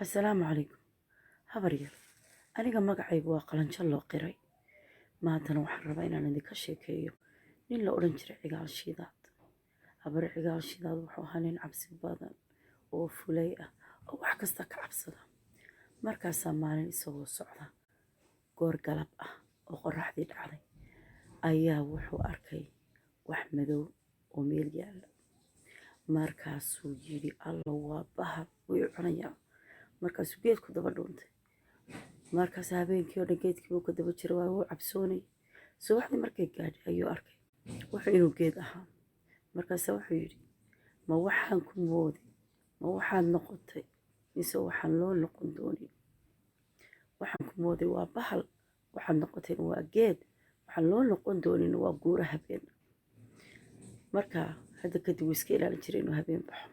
Assalaamu calaykum. Habar yar, aniga magacaygu waa qalanjo loo qiray. Maantana waxaan rabaa inaan idinka sheekeeyo nin la odhan jiray Cigaal Shidaad. Habar Cigaal Shidaad wuxuu ahaa nin cabsi badan oo fulay ah oo wax kasta ka cabsada. Markaasaa maalin isagoo socda goor galab ah oo qorraxdii dhacday ayaa wuxuu arkay wax madow oo meel yaalla. Markaasuu yidhi alla waa bahal way cunayaa. Markaasuu geedku daba dhuuntay. Markaas habeenkii oo dhan geedkii buu ka daba jiray waa uu cabsoonay. Subaxdii markay gaadhay ayuu arkay wuxuu inuu geed ahaa. Markaasa wuxuu yidhi ma waxaan ku mooday ma waxaad noqotay mise waxaan loo noqon doonin. Waxaan ku mooday waa bahal waxaad noqoteen waa geed waxaan loo noqon doonin waa guura habeen. Markaa hadda kadib wuu iska ilaalin jiray inuu habeen baxo.